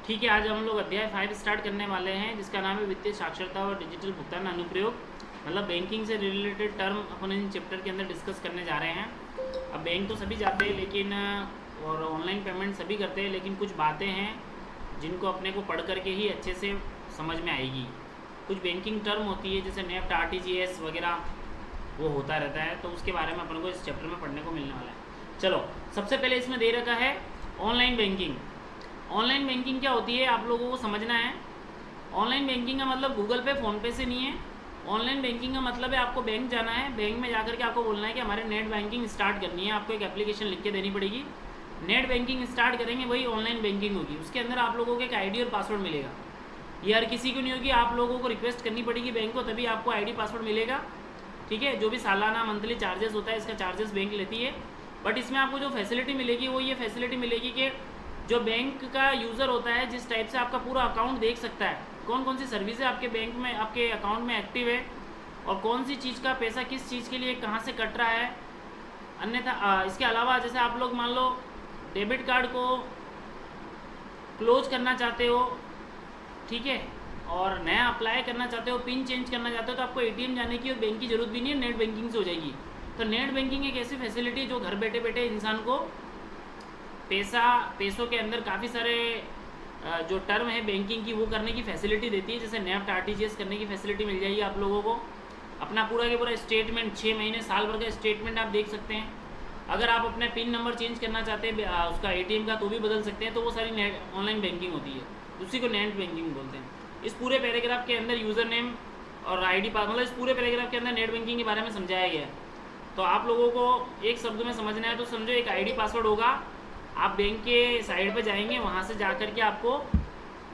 ठीक है, आज हम लोग अध्याय 5 स्टार्ट करने वाले हैं जिसका नाम है वित्तीय साक्षरता और डिजिटल भुगतान अनुप्रयोग। मतलब बैंकिंग से related term upon in chapter के अंदर डिस्कस करने जा रहे हैं। अब बैंक तो सभी जाते हैं लेकिन और ऑनलाइन पेमेंट सभी करते हैं, लेकिन कुछ बातें हैं जिनको अपने को पढ़ करके ही अच्छे से समझ में आएगी। कुछ बैंकिंग टर्म होती है जैसे नेफ्ट, आरटीजीएस वगैरह वो होता रहता है, तो उसके बारे में अपन को इस चैप्टर में पढ़ने को मिलने वाला है। चलो, सबसे पहले इसमें दे रखा है ऑनलाइन बैंकिंग। ऑनलाइन बैंकिंग क्या होती है आप लोगों को समझना है। ऑनलाइन बैंकिंग का मतलब गूगल पे, फ़ोन पे से नहीं है। ऑनलाइन बैंकिंग का मतलब है आपको बैंक जाना है, बैंक में जाकर के आपको बोलना है कि हमारे नेट बैंकिंग स्टार्ट करनी है। आपको एक एप्लीकेशन लिख के देनी पड़ेगी, नेट बैंकिंग स्टार्ट करेंगे, वही ऑनलाइन बैंकिंग होगी। उसके अंदर आप लोगों को एक आईडी और पासवर्ड मिलेगा। ये हर किसी को नहीं होगी, आप लोगों को रिक्वेस्ट करनी पड़ेगी बैंक को, तभी आपको आईडी पासवर्ड मिलेगा। ठीक है, जो भी सालाना मंथली चार्जेस होता है इसका चार्जेस बैंक लेती है। बट इसमें आपको जो फैसिलिटी मिलेगी वो ये फैसिलिटी मिलेगी कि जो बैंक का यूज़र होता है जिस टाइप से आपका पूरा अकाउंट देख सकता है, कौन कौन सी सर्विसेज आपके बैंक में, आपके अकाउंट में एक्टिव है और कौन सी चीज़ का पैसा किस चीज़ के लिए कहाँ से कट रहा है। अन्यथा इसके अलावा जैसे आप लोग मान लो डेबिट कार्ड को क्लोज करना चाहते हो, ठीक है, और नया अप्लाई करना चाहते हो, पिन चेंज करना चाहते हो, तो आपको एटीएम जाने की और बैंक की ज़रूरत भी नहीं है, नेट बैंकिंग से हो जाएगी। तो नेट बैंकिंग एक ऐसी फैसिलिटी है जो घर बैठे बैठे इंसान को पैसों के अंदर काफ़ी सारे जो टर्म है बैंकिंग की वो करने की फैसिलिटी देती है। जैसे नेफ्ट, आरटीजीएस करने की फैसिलिटी मिल जाएगी आप लोगों को। अपना पूरा के पूरा स्टेटमेंट 6 महीने साल भर का स्टेटमेंट आप देख सकते हैं। अगर आप अपने पिन नंबर चेंज करना चाहते हैं उसका एटीएम का, तो भी बदल सकते हैं। तो वो सारी नेट ऑनलाइन बैंकिंग होती है, उसी को नेट बैंकिंग बोलते हैं। इस पूरे पैराग्राफ के अंदर यूज़र नेम और आईडी पास, मतलब इस पूरे पैराग्राफ के अंदर नेट बैंकिंग के बारे में समझाया गया है। तो आप लोगों को एक शब्द में समझना है तो समझो, एक आईडी पासवर्ड होगा। आप बैंक के साइड पे जाएंगे, वहाँ से जा कर के आपको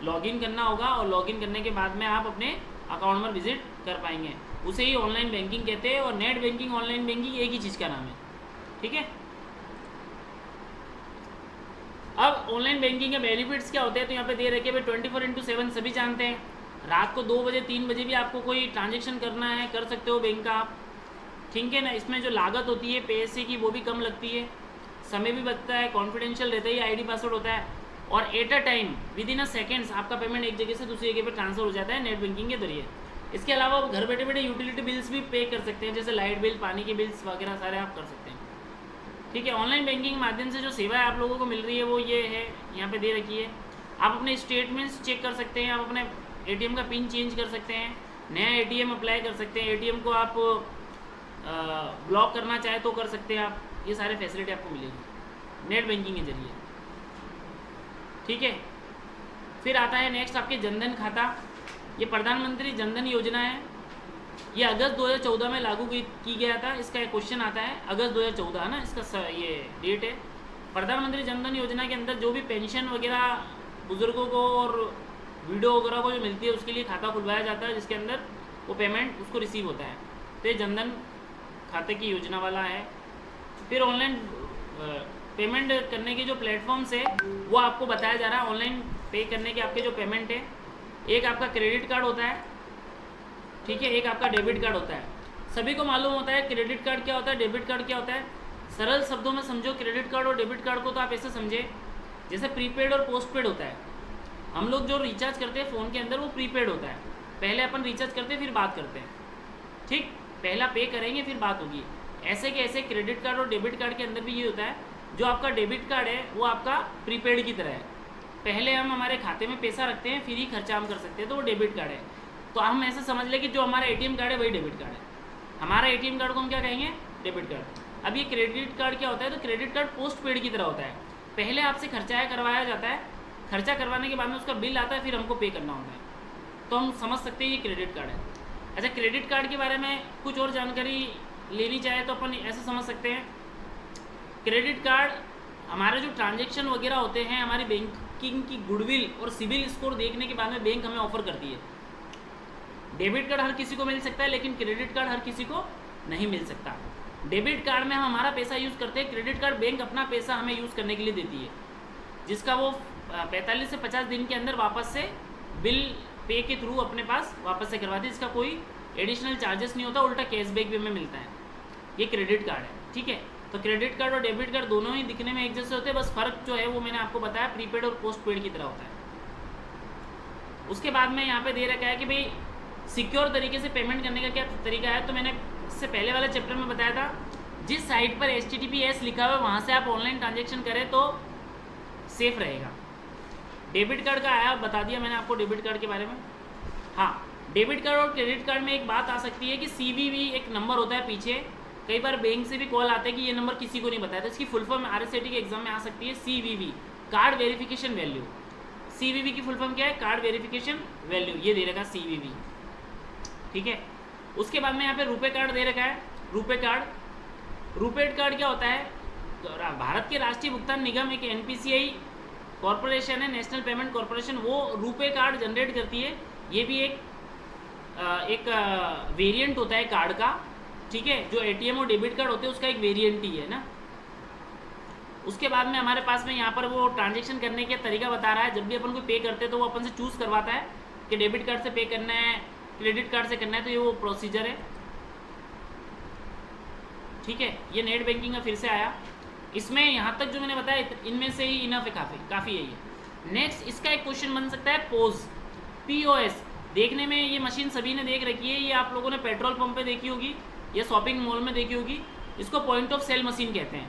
लॉगिन करना होगा और लॉगिन करने के बाद में आप अपने अकाउंट में विजिट कर पाएंगे। उसे ही ऑनलाइन बैंकिंग कहते हैं। और नेट बैंकिंग, ऑनलाइन बैंकिंग एक ही चीज़ का नाम है, ठीक है। अब ऑनलाइन बैंकिंग के बेनिफिट्स क्या होते हैं तो यहाँ पे दे रखे भाई 24/7 सभी जानते हैं। रात को 2 बजे 3 बजे भी आपको कोई ट्रांजेक्शन करना है कर सकते हो बैंक का आप, ठीक है ना। इसमें जो लागत होती है पैसे की वो भी कम लगती है, समय भी बचता है, कॉन्फिडेंशियल रहता है, ये आईडी पासवर्ड होता है। और at a time with in a seconds आपका पेमेंट एक जगह से दूसरी जगह पे ट्रांसफर हो जाता है नेट बैंकिंग के जरिए। इसके अलावा आप घर बैठे बैठे यूटिलिटी बिल्स भी पे कर सकते हैं, जैसे लाइट बिल, पानी के बिल्स वगैरह सारे आप कर सकते हैं, ठीक है। ऑनलाइन बैंकिंग के माध्यम से जो सेवाएं आप लोगों को मिल रही है वो ये है, यहाँ पे दे रखी है। आप अपने स्टेटमेंट्स चेक कर सकते हैं, आप अपने एटीएम का पिन चेंज कर सकते हैं, नया एटीएम अप्लाई कर सकते हैं, एटीएम को आप ब्लॉक करना चाहे तो कर सकते हैं आप। ये सारे फैसिलिटी आपको मिलेगी नेट बैंकिंग के जरिए, ठीक है। फिर आता है नेक्स्ट आपके जनधन खाता। ये प्रधानमंत्री जनधन योजना है, ये अगस्त 2014 में लागू की गया था। इसका एक क्वेश्चन आता है, अगस्त 2014 है ना इसका ये डेट है। प्रधानमंत्री जनधन योजना के अंदर जो भी पेंशन वगैरह बुजुर्गों को और विडो वगैरह को जो मिलती है उसके लिए खाता खुलवाया जाता है, जिसके अंदर वो पेमेंट उसको रिसीव होता है। तो ये जनधन खाते की योजना वाला है। फिर ऑनलाइन पेमेंट करने के जो प्लेटफॉर्म्स है वो आपको बताया जा रहा है। ऑनलाइन पे करने के आपके जो पेमेंट है, एक आपका क्रेडिट कार्ड होता है, ठीक है, एक आपका डेबिट कार्ड होता है। सभी को मालूम होता है क्रेडिट कार्ड क्या होता है, डेबिट कार्ड क्या होता है। सरल शब्दों में समझो, क्रेडिट कार्ड और डेबिट कार्ड को तो आप ऐसे समझे जैसे प्रीपेड और पोस्टपेड होता है। हम लोग जो रिचार्ज करते हैं फ़ोन के अंदर वो प्रीपेड होता है, पहले अपन रिचार्ज करते हैं फिर बात करते हैं, ठीक, पहला पे करेंगे फिर बात होगी। ऐसे के ऐसे क्रेडिट कार्ड और डेबिट कार्ड के अंदर भी ये होता है। जो आपका डेबिट कार्ड है वो आपका प्रीपेड की तरह है, पहले हम हमारे खाते में पैसा रखते हैं फिर ही खर्चा हम कर सकते हैं, तो वो डेबिट कार्ड है। तो हम ऐसा समझ लें कि जो हमारा एटीएम कार्ड है वही डेबिट कार्ड है। हमारा एटीएम कार्ड को हम क्या कहेंगे, डेबिट कार्ड। अब ये क्रेडिट कार्ड क्या होता है तो क्रेडिट कार्ड पोस्ट पेड की तरह होता है, पहले आपसे खर्चा करवाया जाता है, खर्चा करवाने के बाद में उसका बिल आता है फिर हमको पे करना होता है, तो हम समझ सकते हैं ये क्रेडिट कार्ड है। अच्छा, क्रेडिट कार्ड के बारे में कुछ और जानकारी लेनी चाहे तो अपन ऐसे समझ सकते हैं, क्रेडिट कार्ड हमारे जो ट्रांजैक्शन वगैरह होते हैं, हमारी बैंकिंग की गुडविल और सिविल स्कोर देखने के बाद में बैंक हमें ऑफर करती है। डेबिट कार्ड हर किसी को मिल सकता है लेकिन क्रेडिट कार्ड हर किसी को नहीं मिल सकता। डेबिट कार्ड में हम हमारा पैसा यूज़ करते हैं, क्रेडिट कार्ड बैंक अपना पैसा हमें यूज़ करने के लिए देती है, जिसका वो 45 से 50 दिन के अंदर वापस से बिल पे के थ्रू अपने पास वापस से करवाती है, जिसका कोई एडिशनल चार्जेस नहीं होता, उल्टा कैशबैक भी हमें मिलता है। ये क्रेडिट कार्ड है, ठीक है। तो क्रेडिट कार्ड और डेबिट कार्ड दोनों ही दिखने में एक जैसे होते हैं, बस फ़र्क जो है वो मैंने आपको बताया, प्रीपेड और पोस्ट पेड की तरह होता है, उसके बाद में यहाँ पे दे रखा है कि भाई सिक्योर तरीके से पेमेंट करने का क्या तरीका है। तो मैंने इससे पहले वाले चैप्टर में बताया था, जिस साइट पर HTTPS लिखा हुआ है वहाँ से आप ऑनलाइन ट्रांजेक्शन करें तो सेफ रहेगा। डेबिट कार्ड का आया, बता दिया मैंने आपको डेबिट कार्ड के बारे में। हाँ, डेबिट कार्ड और क्रेडिट कार्ड में एक बात आ सकती है कि CVV एक नंबर होता है पीछे, कई बार बैंक से भी कॉल आते हैं कि ये नंबर किसी को नहीं बताया, तो इसकी फुल फॉर्म RSAT के एग्जाम में आ सकती है CVV, card verification value. CVV की फुल फॉर्म क्या है? कार्ड वेरिफिकेशन वैल्यू, ये दे रखा CVV, ठीक है। उसके बाद में यहाँ पे रुपे कार्ड दे रखा है। रुपे कार्ड क्या होता है? तो भारत के राष्ट्रीय भुगतान निगम एक NPCI कॉरपोरेशन है, नेशनल पेमेंट कॉरपोरेशन, वो रुपे कार्ड जनरेट करती है। ये भी एक वेरिएंट होता है कार्ड का, ठीक है, जो ATM और डेबिट कार्ड होते हैं उसका एक वेरिएंट ही है ना। उसके बाद में हमारे पास में यहाँ पर वो ट्रांजेक्शन करने का तरीका बता रहा है। जब भी अपन को पे करते हैं तो वो अपन से चूज़ करवाता है कि डेबिट कार्ड से पे करना है, क्रेडिट कार्ड से करना है, तो ये वो प्रोसीजर है, ठीक है। ये नेट बैंकिंग का फिर से आया। इसमें यहाँ तक जो मैंने बताया इनमें से ही इनफ है, काफ़ी है ये। नेक्स्ट इसका एक क्वेश्चन बन सकता है POS। देखने में ये मशीन सभी ने देख रखी है, ये आप लोगों ने पेट्रोल पंप पे देखी होगी या शॉपिंग मॉल में देखी होगी। इसको पॉइंट ऑफ सेल मशीन कहते हैं।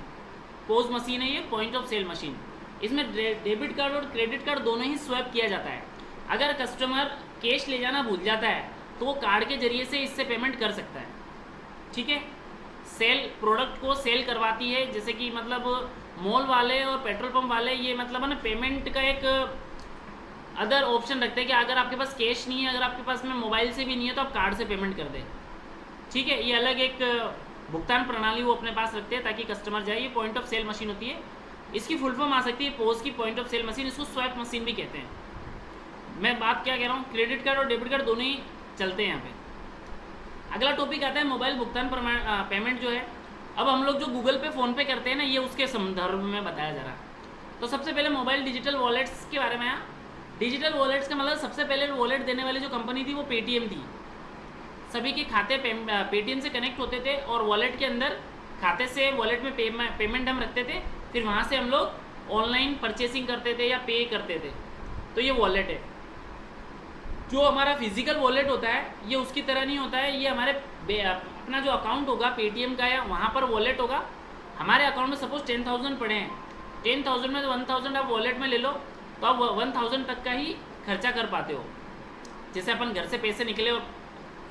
POS मशीन है ये, पॉइंट ऑफ सेल मशीन। इसमें डेबिट कार्ड और क्रेडिट कार्ड दोनों ही स्वैप किया जाता है। अगर कस्टमर कैश ले जाना भूल जाता है तो वो कार्ड के जरिए से इससे पेमेंट कर सकता है, ठीक है। सेल प्रोडक्ट को सेल करवाती है, जैसे कि मतलब मॉल वाले और पेट्रोल पंप वाले ये मतलब है ना पेमेंट का एक अदर ऑप्शन रखते हैं कि अगर आपके पास कैश नहीं है, अगर आपके पास में मोबाइल से भी नहीं है तो आप कार्ड से पेमेंट कर दें, ठीक है। ये अलग एक भुगतान प्रणाली वो अपने पास रखते हैं ताकि कस्टमर जाए। ये पॉइंट ऑफ सेल मशीन होती है। इसकी फुल फॉर्म आ सकती है POS की, पॉइंट ऑफ सेल मशीन। इसको स्वैप मशीन भी कहते हैं। मैं बात क्या कह रहा हूँ, क्रेडिट कार्ड और डेबिट कार्ड दोनों ही चलते हैं यहाँ पे। अगला टॉपिक आता है मोबाइल भुगतान पेमेंट जो है। अब हम लोग जो गूगल पे फ़ोन पे करते हैं ना, ये उसके संदर्भ में बताया जा रहा है। तो सबसे पहले मोबाइल डिजिटल वॉलेट्स के बारे में आया। डिजिटल वॉलेट्स का मतलब सबसे पहले वॉलेट देने वाली जो कंपनी थी वो पेटीएम थी। सभी के खाते पेटीएम से कनेक्ट होते थे और वॉलेट के अंदर खाते से वॉलेट में पेमेंट हम रखते थे, फिर वहाँ से हम लोग ऑनलाइन परचेसिंग करते थे या पे करते थे। तो ये वॉलेट है। जो हमारा फिजिकल वॉलेट होता है ये उसकी तरह नहीं होता है। ये हमारे अपना जो अकाउंट होगा पेटीएम का या वहाँ पर वॉलेट होगा। हमारे अकाउंट में सपोज 10,000 पड़े हैं, 10,000 में 1,000 आप वॉलेट में ले लो तो आप 1,000 तक का ही खर्चा कर पाते हो। जैसे अपन घर से पैसे निकले और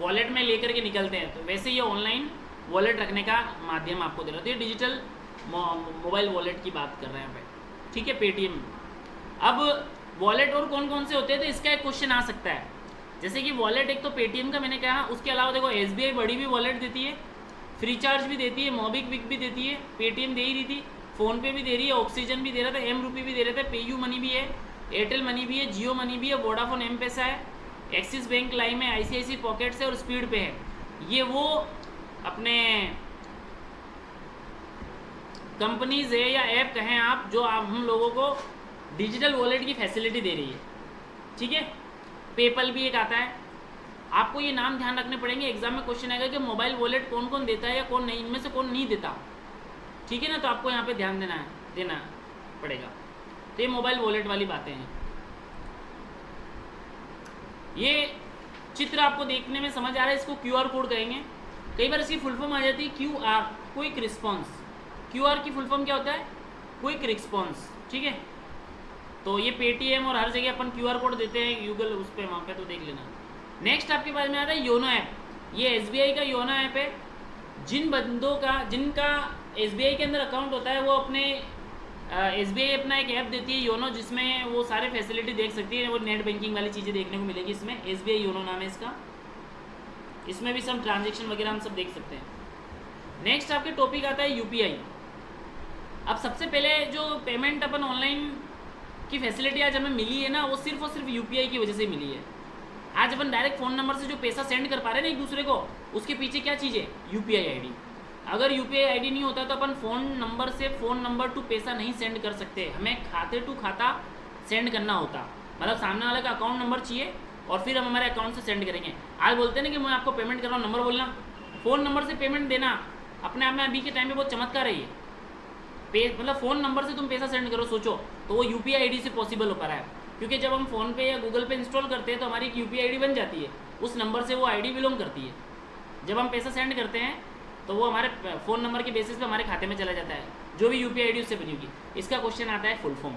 वॉलेट में लेकर के निकलते हैं, तो वैसे ये ऑनलाइन वॉलेट रखने का माध्यम आपको दे रहा है। तो ये डिजिटल मोबाइल वॉलेट की बात कर रहे हैं यहाँ पे, ठीक है, पेटीएम। अब वॉलेट और कौन कौन से होते हैं, तो इसका एक क्वेश्चन आ सकता है। जैसे कि वॉलेट एक तो पेटीएम का मैंने कहा, उसके अलावा देखो SBI बड़ी भी वॉलेट देती है, फ्री चार्ज भी देती है, मोबिक्विक भी देती है, पेटीएम दे ही रही थी, फ़ोनपे भी दे रही है, ऑक्सीजन भी दे रहा था, M-Rupee भी दे रहे थे, पेयू मनी भी है, एयरटेल मनी भी है, जियो मनी भी है, वोडाफोन M-Pesa है, एक्सिस बैंक लाइम है, ICICI पॉकेट्स है और स्पीड पे है। ये वो अपने कंपनीज है या ऐप कहें आप, जो आप हम लोगों को डिजिटल वॉलेट की फैसिलिटी दे रही है, ठीक है। पेपल भी एक आता है। आपको ये नाम ध्यान रखने पड़ेंगे, एग्जाम में क्वेश्चन आएगा कि मोबाइल वॉलेट कौन कौन देता है या कौन नहीं, इनमें से कौन नहीं देता, ठीक है ना। तो आपको यहाँ पे ध्यान देना पड़ेगा। तो ये मोबाइल वॉलेट वाली बातें हैं। ये चित्र आपको देखने में समझ आ रहा है, इसको QR कोड कहेंगे। कई बार इसकी फुल फॉर्म आ जाती है QR, क्विक रिस्पॉन्स। QR की फुल फॉर्म क्या होता है? क्विक रिस्पॉन्स, ठीक है। तो ये पेटीएम और हर जगह अपन QR कोड देते हैं, गूगल उस पर वहाँ पे तो देख लेना। नेक्स्ट आपके पास में आता है योनो ऐप। ये SBI का योनो ऐप है। जिन बंदों का जिनका SBI के अंदर अकाउंट होता है वो अपने SBI अपना एक ऐप देती है योनो, जिसमें वो सारे फैसिलिटी देख सकती है। वो नेट बैंकिंग वाली चीज़ें देखने को मिलेगी इसमें। SBI योनो नाम है इसका। इसमें भी सब ट्रांजेक्शन वगैरह हम सब देख सकते हैं। नेक्स्ट आपके टॉपिक आता है UPI। अब सबसे पहले जो पेमेंट अपन ऑनलाइन की फैसिलिटी आज हमें मिली है ना, वो सिर्फ और सिर्फ UPI की वजह से मिली है। आज अपन डायरेक्ट फ़ोन नंबर से जो पैसा सेंड कर पा रहे हैं ना एक दूसरे को, उसके पीछे क्या चीज़ है? UPI ID। अगर UPI ID नहीं होता तो अपन फ़ोन नंबर से फ़ोन नंबर टू पैसा नहीं सेंड कर सकते। हमें खाते टू खाता सेंड करना होता, मतलब सामने वाले का अकाउंट नंबर चाहिए और फिर हम हमारे अकाउंट से सेंड करेंगे। आज बोलते हैं ना कि मैं आपको पेमेंट कर रहा हूँ, नंबर बोलना, फ़ोन नंबर से पेमेंट देना अपने आप में अभी के टाइम में बहुत चमत्कार है ये। मतलब फ़ोन नंबर से तुम पैसा सेंड करो, सोचो, तो वो UPI ID से पॉसिबल हो पा रहा है। क्योंकि जब हम फ़ोन पे या गूगल पे इंस्टॉल करते हैं तो हमारी एक यूपीआई आईडी बन जाती है, उस नंबर से वो आईडी बिलोंग करती है। जब हम पैसा सेंड करते हैं तो वो हमारे फ़ोन नंबर के बेसिस पे हमारे खाते में चला जाता है, जो भी यूपीआई आईडी उससे बनी होगी। इसका क्वेश्चन आता है फुल फॉर्म,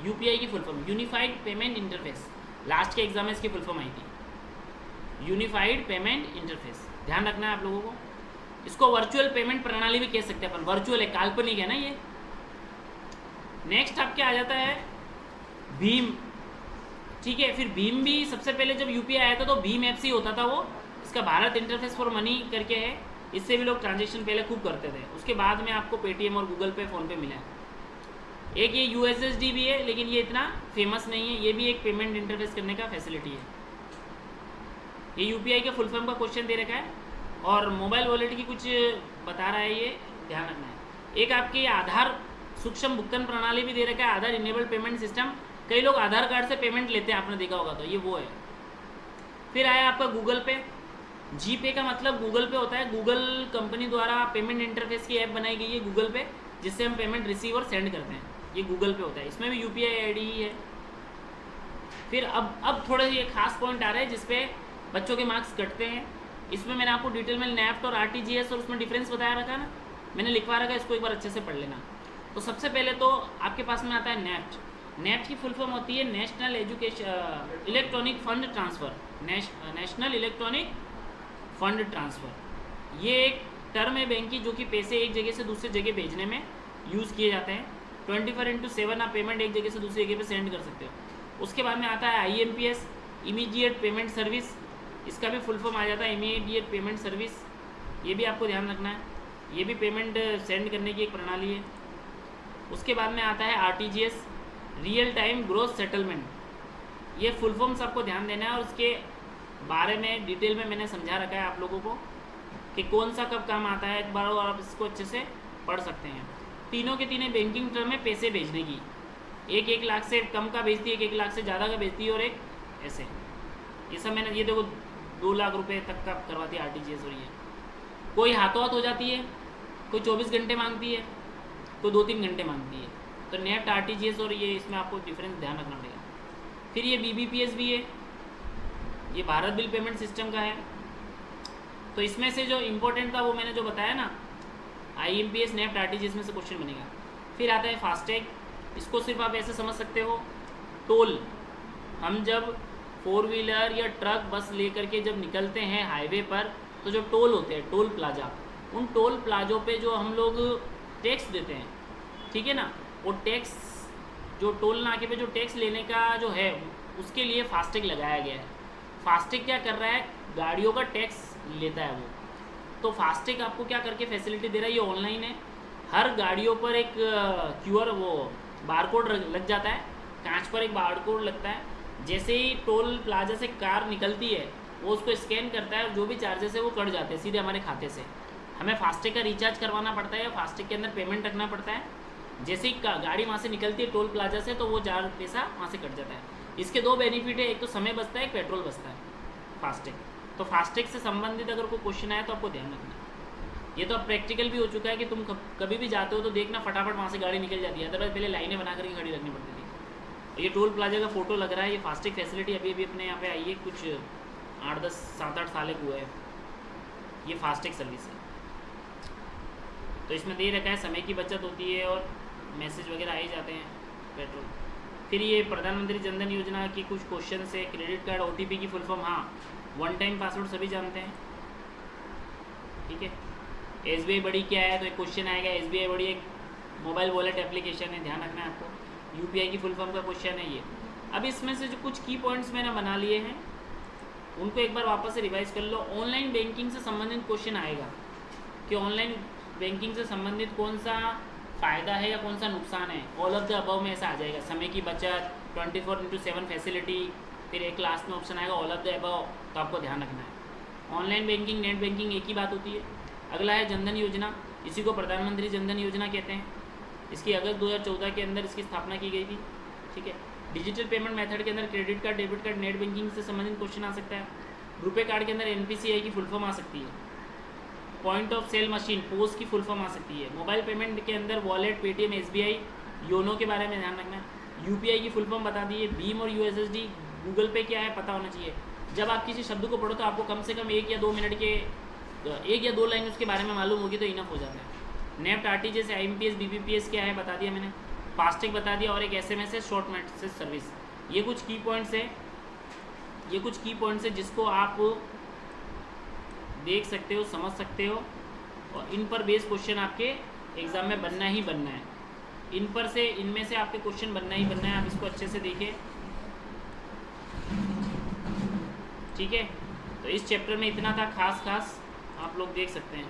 यूपीआई की full form, unified payment interface. Last के एग्जाम में इसकी फुल फॉर्म आई थी, यूनिफाइड पेमेंट इंटरफेस। ध्यान रखना है आप लोगों को। इसको वर्चुअल पेमेंट प्रणाली भी कह सकते हैं अपन, वर्चुअल है, काल्पनिक है ना ये। नेक्स्ट आपके आ जाता है भीम, ठीक है। फिर भीम भी सबसे पहले जब यूपीआई आया था तो भीम ऐप से ही होता था वो। इसका भारत इंटरफेस फॉर मनी करके है, इससे भी लोग ट्रांजेक्शन पहले खूब करते थे। उसके बाद में आपको पेटीएम और गूगल पे, फ़ोन पे मिला है। एक ये यूएसएसडी भी है, लेकिन ये इतना फेमस नहीं है। ये भी एक पेमेंट इंटरफेस करने का फैसिलिटी है। ये यूपीआई के फुल फॉर्म का क्वेश्चन दे रखा है और मोबाइल वॉलेट की कुछ बता रहा है, ये ध्यान रखना है। एक आपके आधार सूक्ष्म भुगतान प्रणाली भी दे रखा है, आधार इनेबल्ड पेमेंट सिस्टम। कई लोग आधार कार्ड से पेमेंट लेते हैं, आपने देखा होगा, तो ये वो है। फिर आया आपका गूगल पे। जीपे का मतलब गूगल पे होता है, गूगल कंपनी द्वारा पेमेंट इंटरफेस की ऐप बनाई गई है गूगल पे, जिससे हम पेमेंट रिसीव और सेंड करते हैं। ये गूगल पे होता है, इसमें भी यूपीआई आईडी ही है। फिर अब थोड़े ये खास पॉइंट आ रहे हैं जिसपे बच्चों के मार्क्स कटते हैं। इसमें मैंने आपको डिटेल में नेफ्ट और आरटीजीएस और उसमें डिफरेंस बताया रखा ना, मैंने लिखवा रखा है, इसको एक बार अच्छे से पढ़ लेना। तो सबसे पहले तो आपके पास में आता है नेफ्ट। नेफ्ट की फुल फॉर्म होती है national education electronic fund transfer, national electronic fund transfer. ये एक टर्म है बैंक की, जो कि पैसे एक जगह से दूसरी जगह भेजने में यूज़ किए जाते हैं। 24/7 आप पेमेंट एक जगह से दूसरी जगह पे सेंड कर सकते हो। उसके बाद में आता है आईएमपीएस, इमीडिएट पेमेंट सर्विस। इसका भी फुल फॉर्म आ जाता है इमीडिएट पेमेंट सर्विस। ये भी आपको ध्यान रखना है, ये भी पेमेंट सेंड करने की एक प्रणाली है। उसके बाद में आता है RTGS, real time gross settlement. ये फुल फॉर्म्स आपको ध्यान देना है और उसके बारे में डिटेल में मैंने समझा रखा है आप लोगों को कि कौन सा कब काम आता है। एक बार और आप इसको अच्छे से पढ़ सकते हैं। तीनों के तीनों बैंकिंग टर्म में पैसे भेजने की, एक 1 लाख से कम का भेजती है, एक 1 लाख से ज़्यादा का भेजती है, और एक ऐसे। ये सब मैंने, ये देखो 2 लाख रुपए तक का करवाती है आरटीजीएस। और ये कोई हाथों हाथ हो जाती है, कोई 24 घंटे मांगती है, कोई 2-3 घंटे मांगती है। तो नेफ्ट, आरटीजीएस और ये, इसमें आपको डिफरेंस ध्यान रखना पड़ेगा। फिर ये बीबीपीएस भी है, ये भारत बिल पेमेंट सिस्टम का है। तो इसमें से जो इम्पोर्टेंट था वो मैंने जो बताया ना, आईएमपीएस, नेफ्ट, आरटीजीएस में से क्वेश्चन बनेगा। फिर आता है फास्टैग। इसको सिर्फ आप ऐसे समझ सकते हो, टोल। हम जब 4 व्हीलर या ट्रक, बस लेकर के जब निकलते हैं हाईवे पर, तो जो टोल होते हैं, टोल प्लाजा, उन टोल प्लाजों पे जो हम लोग टैक्स देते हैं, ठीक है ना, वो टैक्स, जो टोल नाके पे जो टैक्स लेने का जो है, उसके लिए फास्टैग लगाया गया है। फास्टैग क्या कर रहा है, गाड़ियों का टैक्स लेता है वो। तो फास्टैग आपको क्या करके फैसिलिटी दे रहा है, ये ऑनलाइन है। हर गाड़ियों पर एक क्यूआर, वो बारकोड लग जाता है, कांच पर एक बारकोड लगता है। जैसे ही टोल प्लाजा से कार निकलती है, वो उसको स्कैन करता है और जो भी चार्जेस है वो कट जाते हैं सीधे हमारे खाते से। हमें फास्टैग का रिचार्ज करवाना पड़ता है, फास्टैग के अंदर पेमेंट रखना पड़ता है। जैसे ही गाड़ी वहाँ से निकलती है टोल प्लाजा से, तो वो पैसा वहाँ से कट जाता है। इसके 2 बेनिफिट है, एक तो समय बचता है, एक पेट्रोल बचता है फास्टैग। तो फास्टैग से संबंधित अगर कोई क्वेश्चन आए तो आपको ध्यान रखना है। ये तो अब प्रैक्टिकल भी हो चुका है कि तुम कभी भी जाते हो तो देखना फटाफट वहाँ से गाड़ी निकल जाती है, अदरवाइज पहले लाइनें बना करके गाड़ी रखनी पड़ती थी। ये टोल प्लाजा का फोटो लग रहा है, ये फास्टैग फैसिलिटी अभी अभी अपने यहाँ पे आई है, कुछ 8-10, 7-8 साल हुआ है ये फास्टैग सर्विस है। तो इसमें दे रखा है समय की बचत होती है और मैसेज वगैरह आ ही जाते हैं, पेट्रोल। फिर ये प्रधानमंत्री जनधन योजना की कुछ क्वेश्चन है। क्रेडिट कार्ड ओटीपी की फुल फॉर्म, हाँ, 1 टाइम पासवर्ड सभी जानते हैं, ठीक है। एसबीआई बड़ी क्या है, तो एक क्वेश्चन आएगा। एसबीआई बड़ी एक मोबाइल वॉलेट एप्लीकेशन है, ध्यान रखना है आपको। यूपीआई की फुल फॉर्म का क्वेश्चन है ये। अब इसमें से जो कुछ की पॉइंट्स मैंने बना लिए हैं, उनको एक बार वापस से रिवाइज कर लो। ऑनलाइन बैंकिंग से संबंधित क्वेश्चन आएगा कि ऑनलाइन बैंकिंग से संबंधित कौन सा फ़ायदा है या कौन सा नुकसान है। ऑल ऑफ द अबव में ऐसा आ जाएगा, समय की बचत, 24/7 फैसिलिटी। फिर एक लास्ट में ऑप्शन आएगा ऑल ऑफ द अबव, तो आपको ध्यान रखना है। ऑनलाइन बैंकिंग, नेट बैंकिंग एक ही बात होती है। अगला है जनधन योजना, इसी को प्रधानमंत्री जनधन योजना कहते हैं। इसकी अगस्त 2014 के अंदर इसकी स्थापना की गई थी, ठीक है। डिजिटल पेमेंट मेथड के अंदर credit card, debit card, net banking से संबंधित क्वेश्चन आ सकता है। रुपए कार्ड के अंदर एनपीसीआई की फुल फॉर्म आ सकती है। पॉइंट ऑफ सेल मशीन, पोस की फुल फॉर्म आ सकती है। मोबाइल पेमेंट के अंदर वॉलेट, पेटीएम, एसबीआई, योनो के बारे में ध्यान रखना है। यूपीआई की फुल फॉर्म बता दी है, भीम और यूएसएसडी, गूगल पे क्या है पता होना चाहिए। जब आप किसी शब्द को पढ़ो तो आपको कम से कम 1 या 2 मिनट के 1 या 2 लाइन उसके बारे में मालूम होगी तो इनफ हो जाता है। नेफ्ट, आरटीजीएस, आईएमपीएस, बीबीपीएस क्या है बता दिया मैंने, फास्टैग बता दिया, और एक एसएमएस है, शॉर्ट मैसेज सर्विस। ये कुछ की पॉइंट्स है, ये कुछ की पॉइंट्स है जिसको आप देख सकते हो, समझ सकते हो, और इन पर बेस क्वेश्चन आपके एग्ज़ाम में बनना ही बनना है। इनमें से आपके क्वेश्चन बनना ही बनना है, आप इसको अच्छे से देखिए, ठीक है। तो इस चैप्टर में इतना था, खास आप लोग देख सकते हैं।